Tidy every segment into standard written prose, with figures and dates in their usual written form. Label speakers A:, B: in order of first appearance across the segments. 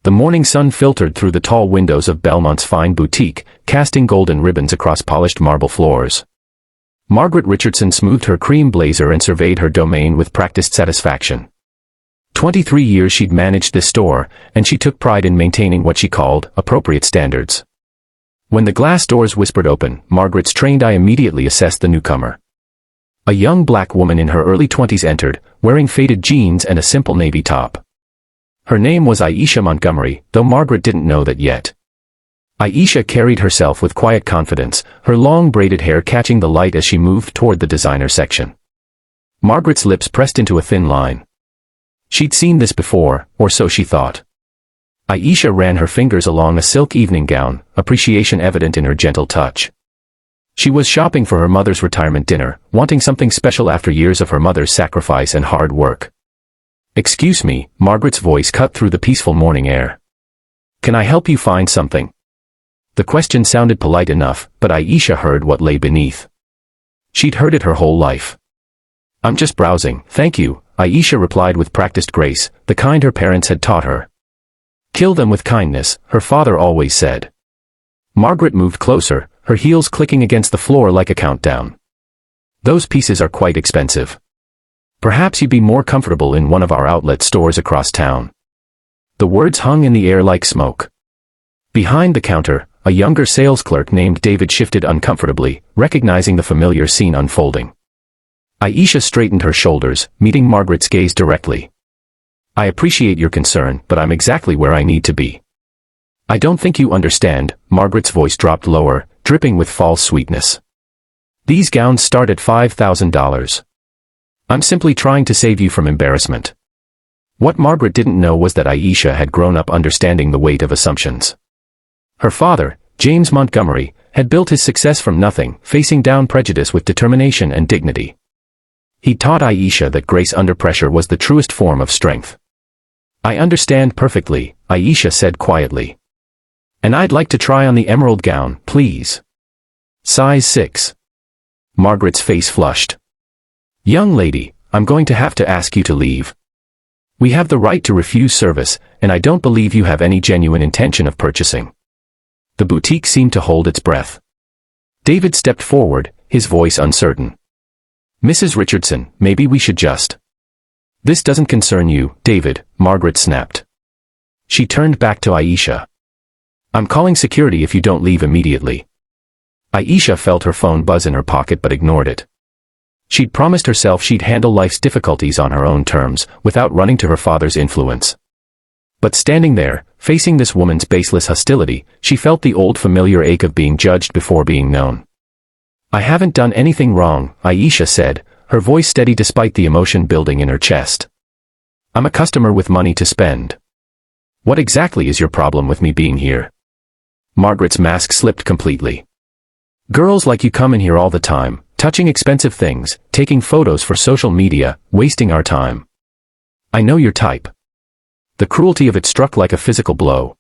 A: The morning sun filtered through the tall windows of Belmont's fine boutique, casting golden ribbons across polished marble floors. Margaret Richardson smoothed her cream blazer and surveyed her domain with practiced satisfaction. 23 years she'd managed this store, and she took pride in maintaining what she called appropriate standards. When the glass doors whispered open, Margaret's trained eye immediately assessed the newcomer. A young black woman in her early 20s entered, wearing faded jeans and a simple navy top. Her name was Aisha Montgomery, though Margaret didn't know that yet. Aisha carried herself with quiet confidence, her long braided hair catching the light as she moved toward the designer section. Margaret's lips pressed into a thin line. She'd seen this before, or so she thought. Aisha ran her fingers along a silk evening gown, appreciation evident in her gentle touch. She was shopping for her mother's retirement dinner, wanting something special after years of her mother's sacrifice and hard work. "Excuse me," Margaret's voice cut through the peaceful morning air. "Can I help you find something?" The question sounded polite enough, but Aisha heard what lay beneath. She'd heard it her whole life. "I'm just browsing, thank you," Aisha replied with practiced grace, the kind her parents had taught her. "Kill them with kindness," her father always said. Margaret moved closer, her heels clicking against the floor like a countdown. "Those pieces are quite expensive. Perhaps you'd be more comfortable in one of our outlet stores across town." The words hung in the air like smoke. Behind the counter, a younger sales clerk named David shifted uncomfortably, recognizing the familiar scene unfolding. Aisha straightened her shoulders, meeting Margaret's gaze directly. "I appreciate your concern, but I'm exactly where I need to be." "I don't think you understand," Margaret's voice dropped lower, dripping with false sweetness. "These gowns start at $5,000. I'm simply trying to save you from embarrassment." What Margaret didn't know was that Aisha had grown up understanding the weight of assumptions. Her father, James Montgomery, had built his success from nothing, facing down prejudice with determination and dignity. He taught Aisha that grace under pressure was the truest form of strength. "I understand perfectly," Aisha said quietly. "And I'd like to try on the emerald gown, please." "Size 6. Margaret's face flushed. "Young lady, I'm going to have to ask you to leave. We have the right to refuse service, and I don't believe you have any genuine intention of purchasing." The boutique seemed to hold its breath. David stepped forward, his voice uncertain. "Mrs. Richardson, maybe we should just—" "This doesn't concern you, David," Margaret snapped. She turned back to Aisha. "I'm calling security if you don't leave immediately." Aisha felt her phone buzz in her pocket but ignored it. She'd promised herself she'd handle life's difficulties on her own terms, without running to her father's influence. But standing there, facing this woman's baseless hostility, she felt the old familiar ache of being judged before being known. "I haven't done anything wrong," Aisha said, her voice steady despite the emotion building in her chest. "I'm a customer with money to spend. What exactly is your problem with me being here?" Margaret's mask slipped completely. "Girls like you come in here all the time, touching expensive things, taking photos for social media, wasting our time. I know your type." The cruelty of it struck like a physical blow.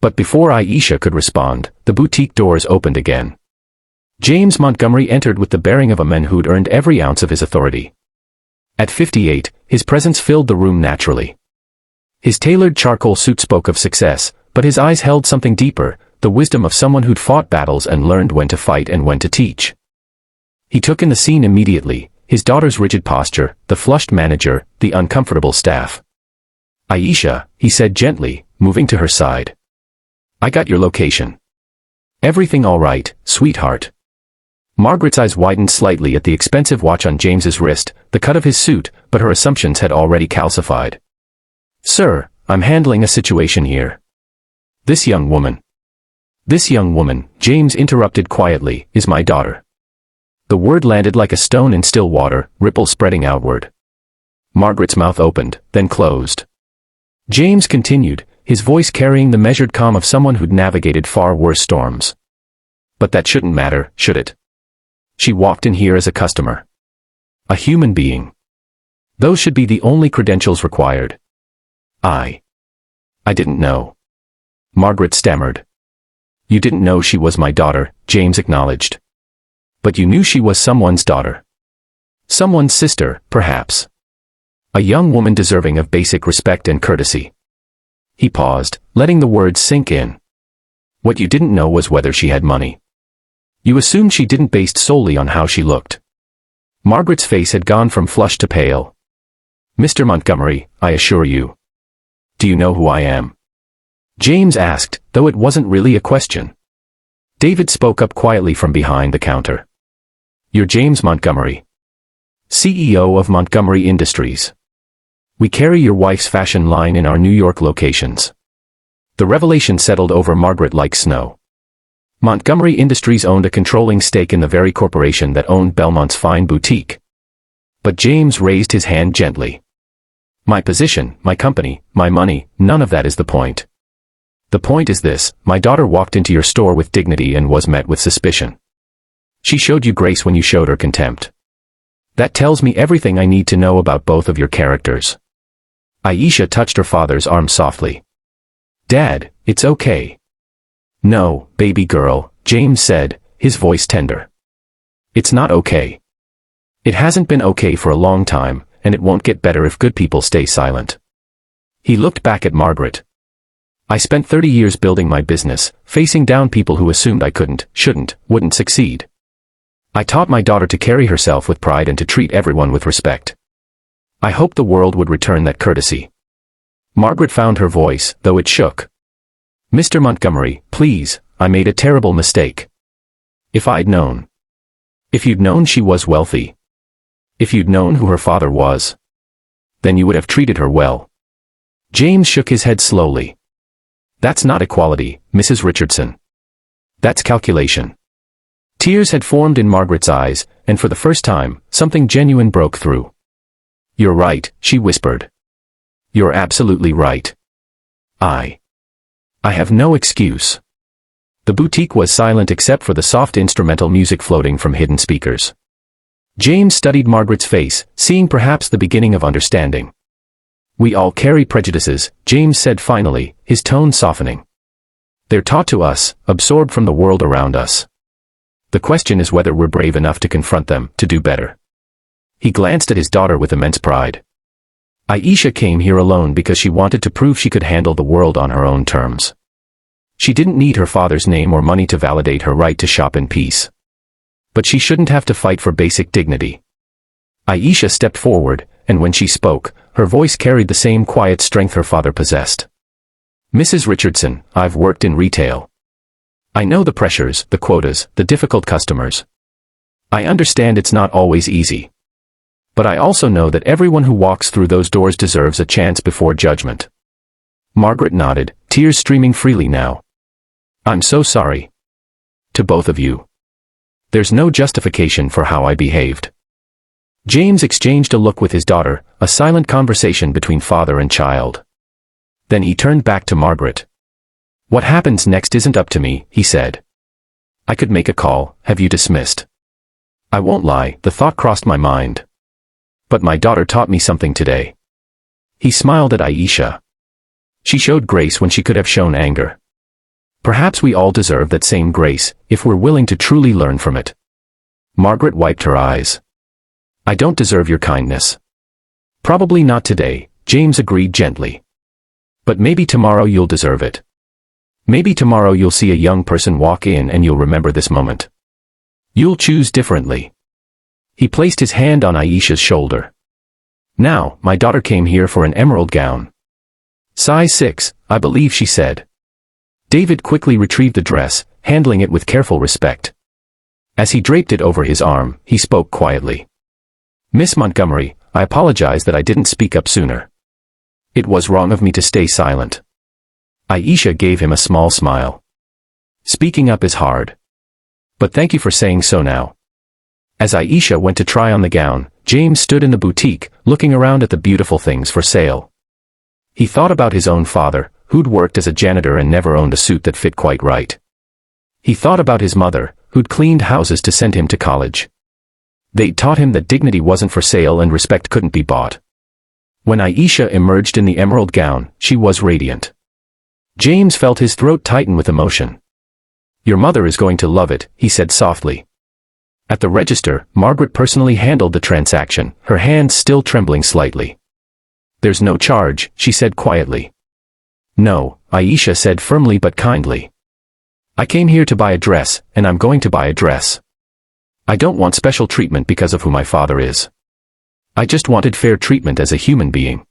A: But before Aisha could respond, the boutique doors opened again. James Montgomery entered with the bearing of a man who'd earned every ounce of his authority. At 58, his presence filled the room naturally. His tailored charcoal suit spoke of success, but his eyes held something deeper, the wisdom of someone who'd fought battles and learned when to fight and when to teach. He took in the scene immediately, his daughter's rigid posture, the flushed manager, the uncomfortable staff. "Aisha," he said gently, moving to her side. "I got your location. Everything all right, sweetheart?" Margaret's eyes widened slightly at the expensive watch on James's wrist, the cut of his suit, but her assumptions had already calcified. "Sir, I'm handling a situation here. This young woman," James interrupted quietly, "is my daughter." The word landed like a stone in still water, ripples spreading outward. Margaret's mouth opened, then closed. James continued, his voice carrying the measured calm of someone who'd navigated far worse storms. "But that shouldn't matter, should it? She walked in here as a customer. A human being. Those should be the only credentials required." I didn't know." Margaret stammered. "You didn't know she was my daughter," James acknowledged. "But you knew she was someone's daughter. Someone's sister, perhaps. A young woman deserving of basic respect and courtesy." He paused, letting the words sink in. What you didn't know was whether she had money. You assumed she didn't based solely on how she looked. Margaret's face had gone from flushed to pale. Mr. Montgomery, I assure you. Do you know who I am? James asked, though it wasn't really a question. David spoke up quietly from behind the counter. You're James Montgomery, CEO of Montgomery Industries. We carry your wife's fashion line in our New York locations. The revelation settled over Margaret like snow. Montgomery Industries owned a controlling stake in the very corporation that owned Belmont's fine boutique. But James raised his hand gently. My position, my company, my money, none of that is the point. The point is this: my daughter walked into your store with dignity and was met with suspicion. She showed you grace when you showed her contempt. That tells me everything I need to know about both of your characters. Aisha touched her father's arm softly. Dad, it's okay. No, baby girl, James said, his voice tender. It's not okay. It hasn't been okay for a long time, and it won't get better if good people stay silent. He looked back at Margaret. I spent 30 years building my business, facing down people who assumed I couldn't, shouldn't, wouldn't succeed. I taught my daughter to carry herself with pride and to treat everyone with respect. I hoped the world would return that courtesy. Margaret found her voice, though it shook. Mr. Montgomery, please, I made a terrible mistake. If I'd known. If you'd known she was wealthy. If you'd known who her father was. Then you would have treated her well. James shook his head slowly. That's not equality, Mrs. Richardson. That's calculation. Tears had formed in Margaret's eyes, and for the first time, something genuine broke through. You're right, she whispered. You're absolutely right. I have no excuse. The boutique was silent except for the soft instrumental music floating from hidden speakers. James studied Margaret's face, seeing perhaps the beginning of understanding. We all carry prejudices, James said finally, his tone softening. They're taught to us, absorbed from the world around us. The question is whether we're brave enough to confront them, to do better. He glanced at his daughter with immense pride. Aisha came here alone because she wanted to prove she could handle the world on her own terms. She didn't need her father's name or money to validate her right to shop in peace. But she shouldn't have to fight for basic dignity. Aisha stepped forward, and when she spoke, her voice carried the same quiet strength her father possessed. Mrs. Richardson, I've worked in retail. I know the pressures, the quotas, the difficult customers. I understand it's not always easy. But I also know that everyone who walks through those doors deserves a chance before judgment. Margaret nodded, tears streaming freely now. I'm so sorry. To both of you. There's no justification for how I behaved. James exchanged a look with his daughter, a silent conversation between father and child. Then he turned back to Margaret. What happens next isn't up to me, he said. I could make a call, have you dismissed. I won't lie, the thought crossed my mind. But my daughter taught me something today. He smiled at Aisha. She showed grace when she could have shown anger. Perhaps we all deserve that same grace, if we're willing to truly learn from it. Margaret wiped her eyes. I don't deserve your kindness. Probably not today, James agreed gently. But maybe tomorrow you'll deserve it. Maybe tomorrow you'll see a young person walk in and you'll remember this moment. You'll choose differently. He placed his hand on Aisha's shoulder. Now, my daughter came here for an emerald gown. Size 6, I believe she said. David quickly retrieved the dress, handling it with careful respect. As he draped it over his arm, he spoke quietly. Miss Montgomery, I apologize that I didn't speak up sooner. It was wrong of me to stay silent. Aisha gave him a small smile. Speaking up is hard. But thank you for saying so now. As Aisha went to try on the gown, James stood in the boutique, looking around at the beautiful things for sale. He thought about his own father, who'd worked as a janitor and never owned a suit that fit quite right. He thought about his mother, who'd cleaned houses to send him to college. They'd taught him that dignity wasn't for sale and respect couldn't be bought. When Aisha emerged in the emerald gown, she was radiant. James felt his throat tighten with emotion. Your mother is going to love it, he said softly. At the register, Margaret personally handled the transaction, her hands still trembling slightly. There's no charge, she said quietly. No, Aisha said firmly but kindly. I came here to buy a dress, and I'm going to buy a dress. I don't want special treatment because of who my father is. I just wanted fair treatment as a human being.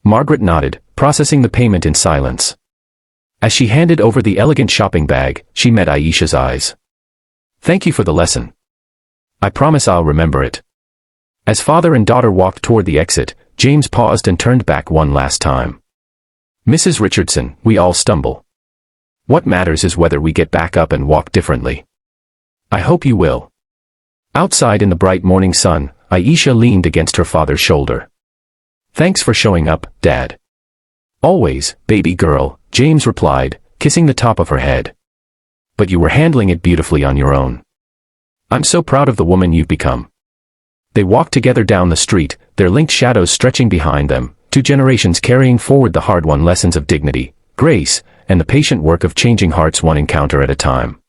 A: Margaret nodded, processing the payment in silence. As she handed over the elegant shopping bag, she met Aisha's eyes. Thank you for the lesson. I promise I'll remember it. As father and daughter walked toward the exit, James paused and turned back one last time. Mrs. Richardson, we all stumble. What matters is whether we get back up and walk differently. I hope you will. Outside in the bright morning sun, Aisha leaned against her father's shoulder. Thanks for showing up, Dad. Always, baby girl, James replied, kissing the top of her head. But you were handling it beautifully on your own. I'm so proud of the woman you've become. They walked together down the street, their linked shadows stretching behind them, 2 generations carrying forward the hard-won lessons of dignity, grace, and the patient work of changing hearts one encounter at a time.